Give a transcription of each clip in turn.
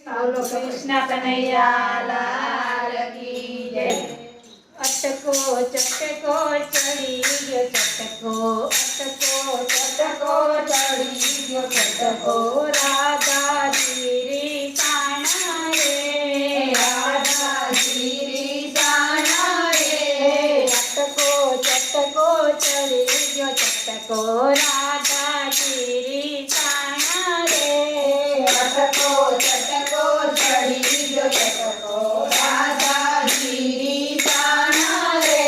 बोलो कृष्ण कन्हैया लाल की जय। अटको चटको चढ़ी गयो चटको अटको चटको चढ़ी गयो चटको राधा गिरी साना रे राधा गिरी साना रे। अटको चटको चढ़ी गयो चटको राधा गिरी साना रे अटको चटको चढ़ी गयो चटको राधा गिरी साना रे।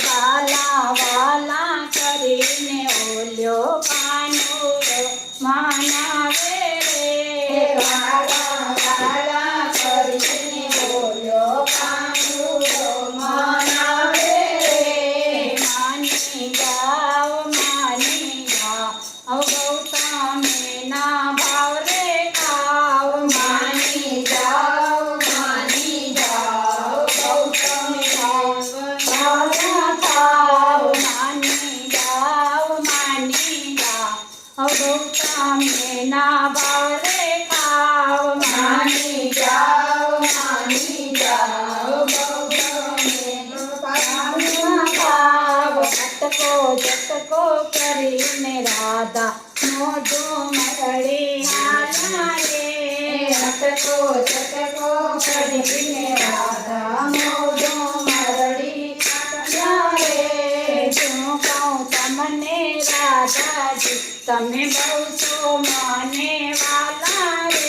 काला वाला करीने ओल्यो कानूरो मानावे रे काला वाला करीने ओल्यो कानूरो मानावे रे। मानी जाओ गौतमी ना भाव रे खाओ मानी जाओ गौतमी भाव ना खाओ मानी जाओ गौतमी ना भाव रे खाओ मानी जाओ गौतमी भाव ना खाओ। चटको चटको करीने राधा मोढो मरड़ी हाला रे अटको चटको करीने राधा मोढो मरड़ी हाला रे। जो कहूँ तमने राधा जी तमे बहु सो माने वाला रे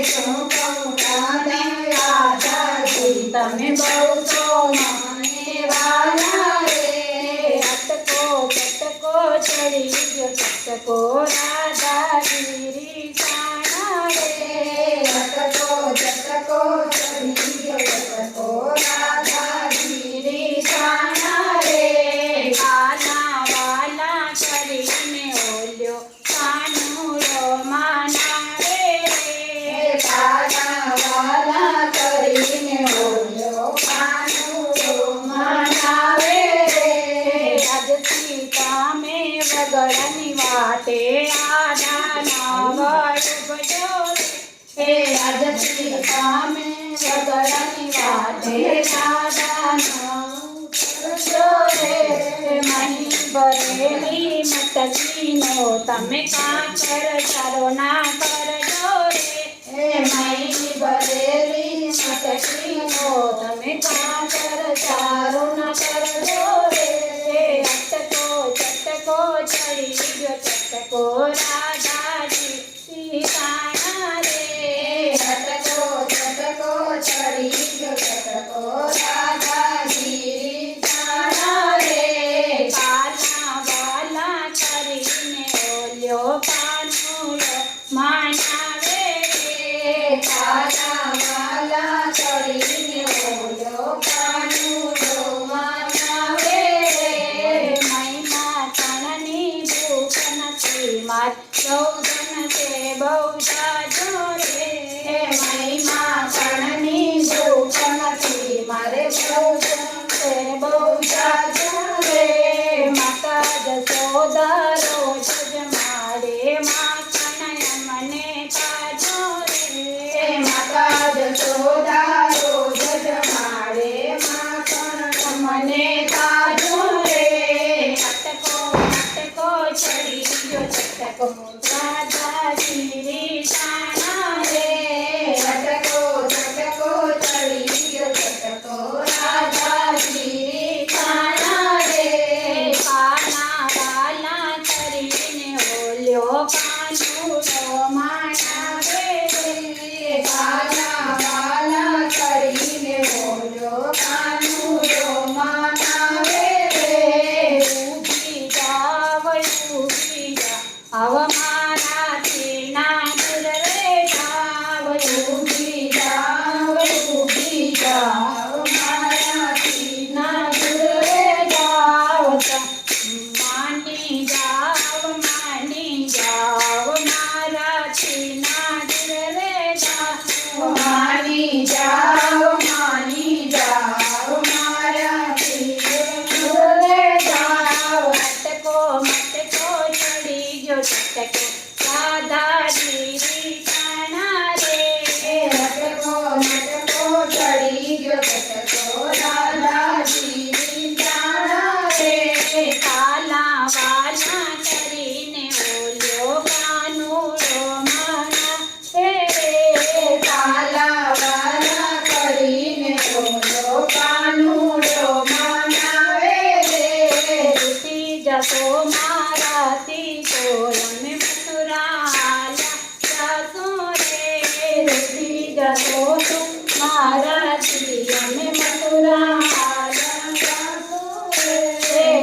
जो कहूँ तमने राधा जी तमे बहु सो माने वाला रे। अटको चटको चढ़ी गयो चटको राधा गिरी साना रे अटको चटको चढ़ी गयो चटको राधा गिरी साना रे। काला वाला करीने ओल्यो कानूरो मानावे रे काला वाला करीने ओल्यो कानूरो मानावे रे। आज सीता में वगड़नी वाटे आधा नावड़ बजोरे हे आज सीता में वगड़नी वाटे आधा नावड़ बजोरे। मही बरेली मटकी नो तमे काकर चारो ना कर जोरे हे मही बरेली मटकी नो तमे काकर चारो ना कर जोरे। अटको चटको चढ़ी गयो चटको राधा जी साना रे अटको चटको चढ़ी गयो चटको राधा गिरी साना रे। काला वाला करीने ओल्यो कानूरो मानावे रे काला वाला करीने ओल्यो कानूरो मानावे रे। महिमा तणनी भूख नथी मार सौजन से बहु जाजो रे महिमा तणनी भूख नथी मारे सौजन से बहु जाजो रे। माता जसोदा रोज जमाड़े माखण यमने ताजो रे माता जसोदा रोज जमाड़े माखण यमने ताजो रे। अटको चढ़ी गयो चटको राधा गिरी साना रे अटको चटको चढ़ी गयो चटको राधा गिरी साना रे। काला वाला करीने ओल्यो कानूरो मानावे रे काला वाला करीने ओल्यो कानूरो मानावे रे। उभी जा अब माराथी ना दूर रे जाव उभी जा माराथी ना दूर रे जाव मानी जाव माराथी ना दूर रे जाव मानी जाव माराथी दूर रे जाव। अटको चढ़ी गयो चटको राधा गिरी साना रे જશો મારાથી અમે મથુરા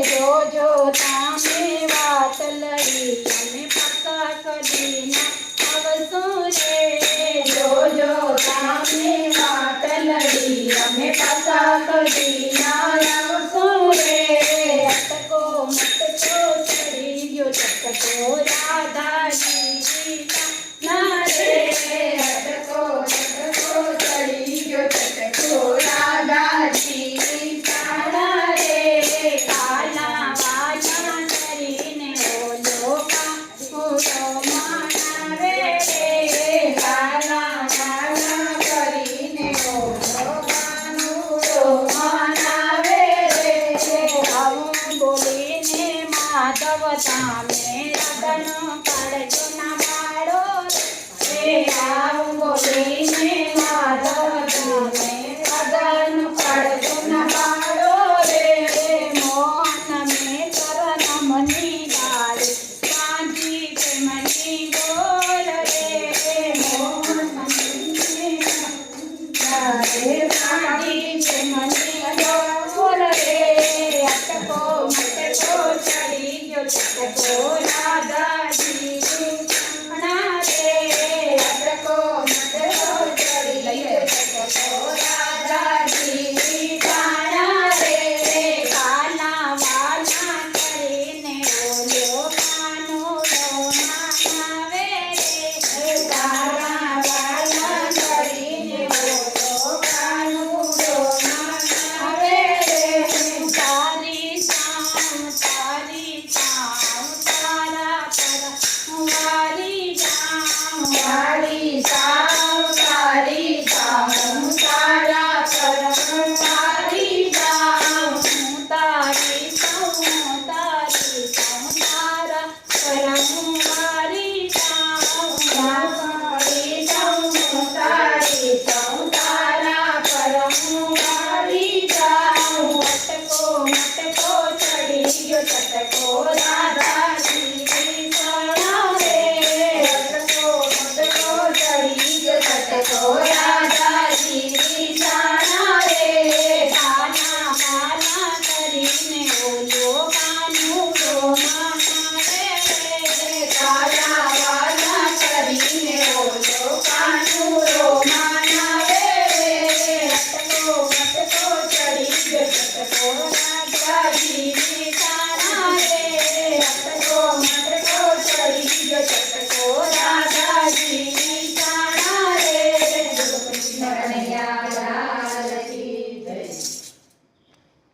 જોજો તમે વાત લઈ અમે પક્કા કદી ના આવશું રે જોજો તમે વાત લઈ અમે પક્કા કદી ના આવશું રે અટકો મટકો ચડી ગયો ચટકો રાધાજી ના રે અટકો મટકો ચડી ગયો ચટકો રાધાજી ના રે કાલા વાલા કરીને ઓલો કાળો માનાવે રે કાલા વાલા કરીને ઓલો કાળો માનાવે રે આવું બોલીને માધવ સામે રાધાનો કાળજો ના પાડો રે આવું બોલીને માધવ સામે રાધાનો કાળજો ના પાડો રે મોહન મેં કરણ મની લાડ કાંજી પ્રેમની બોલ રે મોહન મેં કાંજી પ્રેમની બોલ રે અટકો મટકો ચડી ગયો ચટકો રાધા